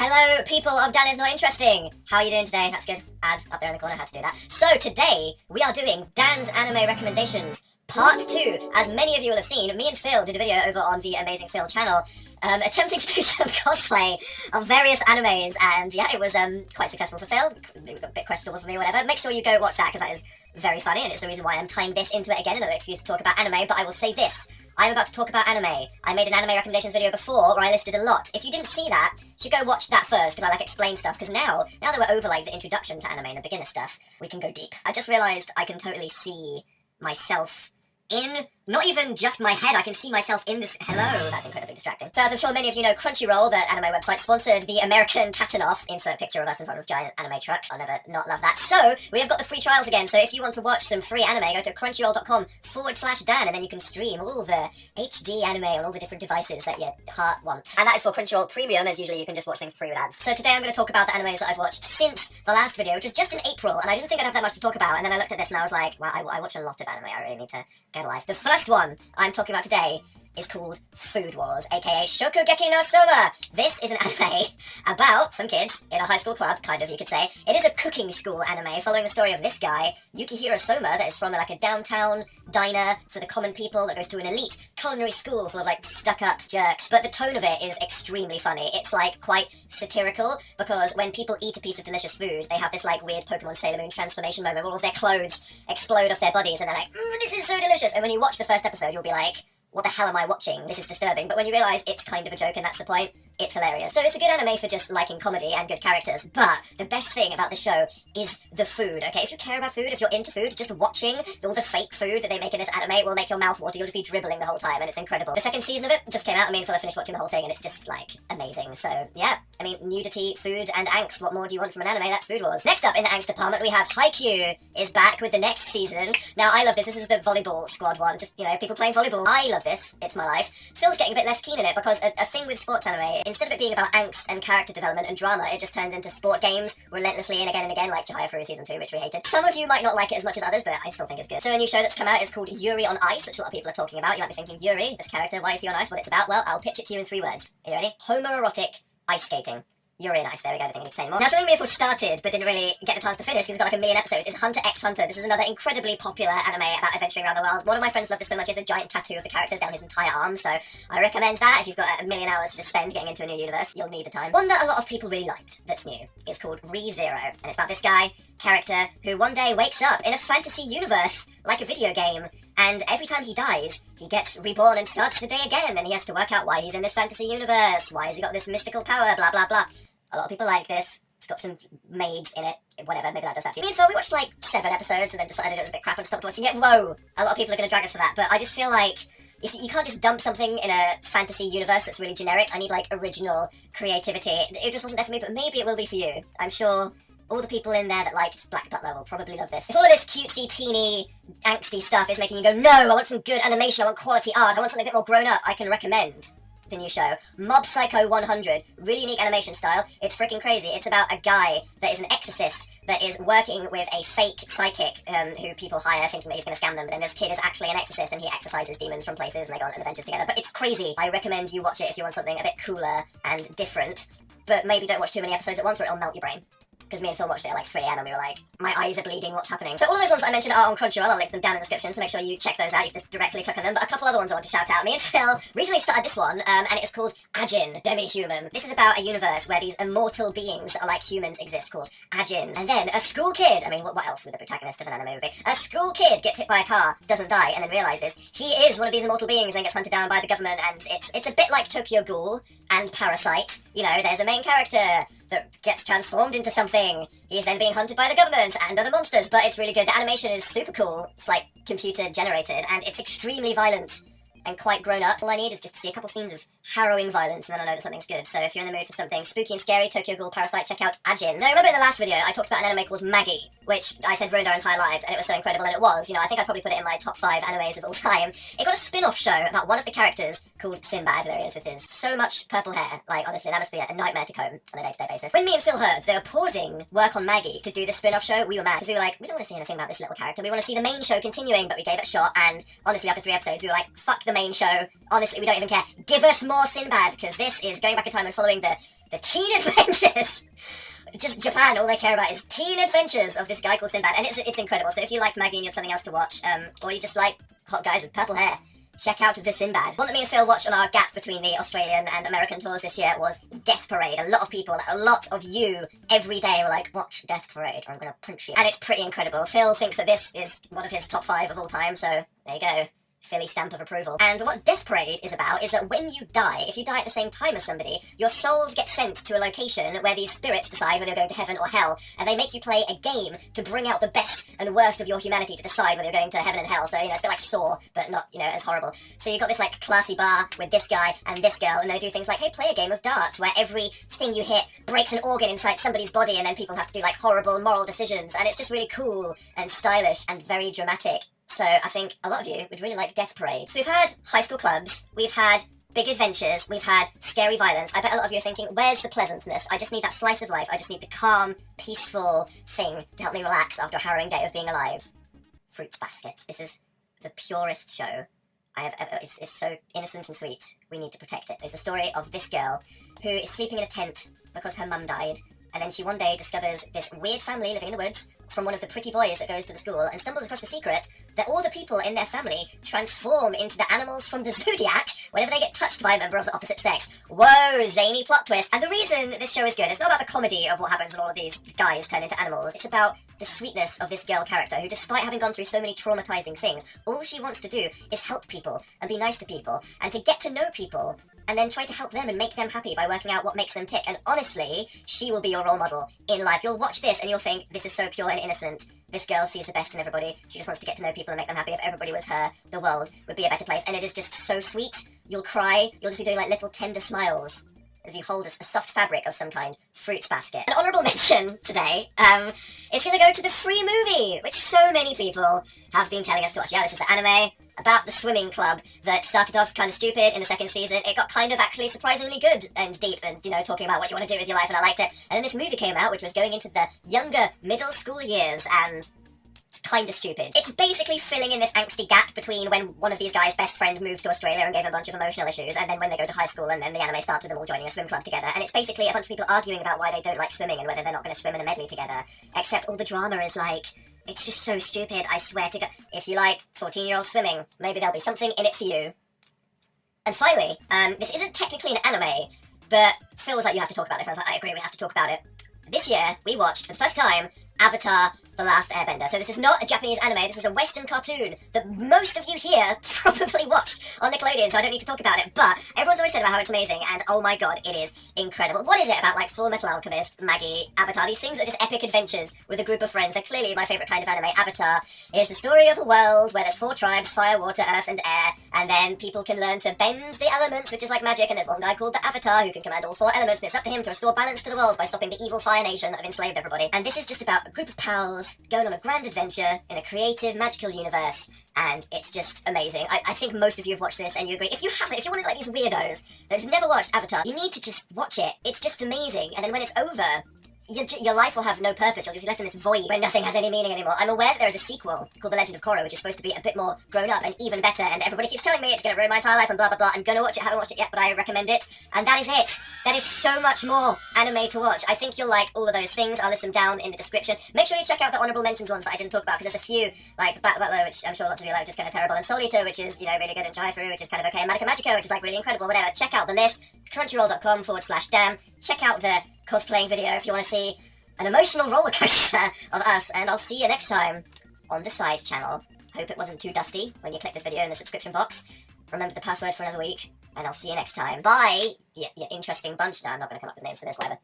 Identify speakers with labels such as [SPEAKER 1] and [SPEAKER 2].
[SPEAKER 1] Hello, people of Dan Is Not Interesting! How are you doing today? That's good. Ad up there in the corner, had to do that. So today, we are doing Dan's Anime Recommendations, Part 2. As many of you will have seen, me and Phil did a video over on the Amazing Phil channel, attempting to do some cosplay of various animes, and yeah, it was quite successful for Phil, a bit questionable for me, whatever. Make sure you go watch that, because that is very funny, and it's the reason why I'm tying this into it again, another excuse to talk about anime, but I will say this. I'm about to talk about anime. I made an anime recommendations video before where I listed a lot. If you didn't see that, you should go watch that first, because I explain stuff, because now that we're over the introduction to anime and the beginner stuff, we can go deep. I just realised I can totally see myself in, not even just my head, I can see myself in this. Hello, that's incredibly distracting. So as I'm sure many of you know, Crunchyroll, the anime website, sponsored the American Tatanoff, insert picture of us in front of a giant anime truck. I'll never not love that. So, we have got the free trials again, so if you want to watch some free anime, go to crunchyroll.com/Dan, and then you can stream all the HD anime on all the different devices that your heart wants. And that is for Crunchyroll Premium, as usually you can just watch things free with ads. So today I'm going to talk about the animes that I've watched since the last video, which was just in April, and I didn't think I'd have that much to talk about, and then I looked at this and I was like, well, I watch a lot of anime, I really need to get a life. The first one I'm talking about today is called Food Wars, aka Shokugeki no Soma. This is an anime about some kids in a high school club, kind of, you could say. It is a cooking school anime following the story of this guy, Yukihiro Soma, that is from a downtown diner for the common people that goes to an elite culinary school full of stuck-up jerks. But the tone of it is extremely funny. It's quite satirical, because when people eat a piece of delicious food, they have this weird Pokemon Sailor Moon transformation moment where all of their clothes explode off their bodies and they're like, this is so delicious. And when you watch the first episode, you'll be like, what the hell am I watching? This is disturbing. But when you realise it's kind of a joke and that's the point, it's hilarious. So it's a good anime for just liking comedy and good characters, but the best thing about the show is the food, okay? If you care about food, if you're into food, just watching all the fake food that they make in this anime will make your mouth water. You'll just be dribbling the whole time, and it's incredible. The second season of it just came out. Phil, I finished watching the whole thing, and it's just, amazing. So, yeah. Nudity, food, and angst. What more do you want from an anime? That's Food Wars. Next up in the angst department, we have Haikyuu is back with the next season. Now, I love this. This is the volleyball squad one. Just, people playing volleyball. I love this. It's my life. Phil's getting a bit less keen in it, because a thing with sports anime, instead of it being about angst and character development and drama, it just turns into sport games relentlessly and again, like Chihaya Furu Season 2, which we hated. Some of you might not like it as much as others, but I still think it's good. So a new show that's come out is called Yuri on Ice, which a lot of people are talking about. You might be thinking, Yuri, this character, why is he on ice? What it's about? Well, I'll pitch it to you in 3 words. Are you ready? Homoerotic ice skating. Yuri on Ice, there we go, I don't think I need to say anymore. Now, something me and Phil started, but didn't really get the chance to finish, because it's got 1 million episodes, is Hunter x Hunter. This is another incredibly popular anime about adventuring around the world. One of my friends loved this so much, he has a giant tattoo of the characters down his entire arm, so I recommend that. If you've got 1 million hours to just spend getting into a new universe, you'll need the time. One that a lot of people really liked, that's new, is called ReZero, and it's about this guy, character, who one day wakes up in a fantasy universe, like a video game, and every time he dies, he gets reborn and starts the day again, and he has to work out why he's in this fantasy universe, why has he got this mystical power, blah blah blah. A lot of people like this. It's got some maids in it. Whatever, maybe that does that for you. Me and Phil, we watched 7 episodes and then decided it was a bit crap and stopped watching it. Whoa! A lot of people are going to drag us for that, but I just feel like if you can't just dump something in a fantasy universe that's really generic. I need original creativity. It just wasn't there for me, but maybe it will be for you. I'm sure all the people in there that liked Black Butler will probably love this. If all of this cutesy, teeny, angsty stuff is making you go, no, I want some good animation, I want quality art, I want something a bit more grown up, I can recommend the new show, Mob Psycho 100. Really unique animation style. It's freaking crazy. It's about a guy that is an exorcist that is working with a fake psychic who people hire thinking that he's going to scam them, but then this kid is actually an exorcist and he exorcises demons from places and they go on adventures together. But it's crazy. I recommend you watch it if you want something a bit cooler and different, but maybe don't watch too many episodes at once or it'll melt your brain. Because me and Phil watched it at 3 AM and we were like, my eyes are bleeding, what's happening? So all of those ones that I mentioned are on Crunchyroll. I'll link them down in the description, so make sure you check those out. You can just directly click on them. But a couple other ones I want to shout out. Me and Phil recently started this one, and it is called Ajin, Demi-Human. This is about a universe where these immortal beings that are like humans exist, called Ajin. And then a school kid, what else would the protagonist of an anime movie? A school kid gets hit by a car, doesn't die, and then realises he is one of these immortal beings and gets hunted down by the government, and it's a bit like Tokyo Ghoul and Parasite. There's a main character that gets transformed into something. He's then being hunted by the government and other monsters, but it's really good. The animation is super cool. It's computer generated, and it's extremely violent and quite grown up. All I need is just to see a couple scenes of harrowing violence, and then I know that something's good. So if you're in the mood for something spooky and scary, Tokyo Ghoul, Parasite, check out Ajin. Now, remember in the last video, I talked about an anime called Maggie, which I said ruined our entire lives, and it was so incredible, and it was. I think I'd probably put it in my top 5 animes of all time. It got a spin-off show about one of the characters called Sinbad. There he is with his so much purple hair. Honestly, that must be a nightmare to comb on a day-to-day basis. When me and Phil heard they were pausing work on Maggie to do the spin-off show, we were mad, because we were like, we don't want to see anything about this little character. We want to see the main show continuing, but we gave it a shot, and honestly, after 3 episodes, we were like, fuck the main show. Honestly, we don't even care. Give us more Sinbad, because this is going back in time and following the teen adventures. Just Japan, all they care about is teen adventures of this guy called Sinbad, and it's incredible. So if you like Maggie and you have something else to watch, or you just like hot guys with purple hair, check out The Sinbad. One that me and Phil watched on our gap between the Australian and American tours this year was Death Parade. A lot of people, a lot of you, every day were like, watch Death Parade or I'm gonna punch you. And it's pretty incredible. Phil thinks that this is one of his top 5 of all time, so there you go. Philly stamp of approval. And what Death Parade is about is that when you die, if you die at the same time as somebody, your souls get sent to a location where these spirits decide whether you're going to heaven or hell, and they make you play a game to bring out the best and worst of your humanity to decide whether you're going to heaven and hell. So, you know, it's a bit like Saw, but not, you know, as horrible. So you've got this, like, classy bar with this guy and this girl, and they do things like, hey, play a game of darts, where every thing you hit breaks an organ inside somebody's body, and then people have to do, like, horrible moral decisions, and it's just really cool and stylish and very dramatic. So I think a lot of you would really like Death Parade. So we've had high school clubs, we've had big adventures, we've had scary violence. I bet a lot of you are thinking, where's the pleasantness? I just need that slice of life. I just need the calm, peaceful thing to help me relax after a harrowing day of being alive. Fruits Basket. This is the purest show I have ever... It's so innocent and sweet. We need to protect it. It's the story of this girl who is sleeping in a tent because her mum died. And then she one day discovers this weird family living in the woods from one of the pretty boys that goes to the school and stumbles across the secret that all the people in their family transform into the animals from the zodiac whenever they get touched by a member of the opposite sex. Whoa, zany plot twist. And the reason this show is good, it's not about the comedy of what happens when all of these guys turn into animals. It's about the sweetness of this girl character who, despite having gone through so many traumatizing things, all she wants to do is help people and be nice to people and to get to know people and then try to help them and make them happy by working out what makes them tick. And honestly, she will be your role model in life. You'll watch this and you'll think, this is so pure and innocent. This girl sees the best in everybody. She just wants to get to know people and make them happy. If everybody was her, the world would be a better place. And it is just so sweet. You'll cry. You'll just be doing like little tender smiles as you hold a soft fabric of some kind. Fruits Basket. An honourable mention today is going to go to the Free Movie, which so many people have been telling us to watch. Yeah, this is the anime about the swimming club that started off kind of stupid in the second season. It got kind of actually surprisingly good and deep and, you know, talking about what you want to do with your life, and I liked it. And then this movie came out, which was going into the younger middle school years, and it's kind of stupid. It's basically filling in this angsty gap between when one of these guys' best friend moved to Australia and gave him a bunch of emotional issues, and then when they go to high school, and then the anime starts with them all joining a swim club together. And it's basically a bunch of people arguing about why they don't like swimming and whether they're not going to swim in a medley together. Except all the drama is like, it's just so stupid, I swear to God. If you like 14-year-old swimming, maybe there'll be something in it for you. And finally, this isn't technically an anime, but Phil was like, you have to talk about this. I was like, I agree, we have to talk about it. This year, we watched, for the first time, Avatar: The Last Airbender. So this is not a Japanese anime, this is a Western cartoon that most of you here probably watched on Nickelodeon, so I don't need to talk about it, but everyone's always said about how it's amazing, and oh my god, it is incredible. What is it about, like, Full Metal Alchemist, Maggie, Avatar? These things are just epic adventures with a group of friends. They're clearly my favourite kind of anime. Avatar is the story of a world where there's 4 tribes, fire, water, earth, and air, and then people can learn to bend the elements, which is like magic, and there's one guy called the Avatar who can command all 4 elements, and it's up to him to restore balance to the world by stopping the evil Fire Nation that have enslaved everybody. And this is just about a group of pals going on a grand adventure in a creative, magical universe, and it's just amazing. I think most of you have watched this, and you agree. If you haven't, if you're one of like these weirdos that's never watched Avatar, you need to just watch it. It's just amazing, and then when it's over, your life will have no purpose. You'll just be left in this void where nothing has any meaning anymore. I'm aware that there is a sequel called The Legend of Korra, which is supposed to be a bit more grown up and even better, and everybody keeps telling me it's going to ruin my entire life and blah blah blah. I'm going to watch it, haven't watched it yet, but I recommend it. And that is it. That is so much more anime to watch. I think you'll like all of those things. I'll list them down in the description. Make sure you check out the honourable mentions ones that I didn't talk about, because there's a few, like Butler, which I'm sure lots of you like, which is kind of terrible, and Solito, which is, you know, really good, and Jai-Thru, which is kind of okay, and Madoka Magico, which is like really incredible, whatever. Check out the list, crunchyroll.com/damn. Check out the cosplaying video if you want to see an emotional roller coaster of us, and I'll see you next time on the side channel. Hope it wasn't too dusty when you click this video in the subscription box. Remember the password for another week, and I'll see you next time. Bye, you interesting bunch. No, I'm not going to come up with names for this, whatever.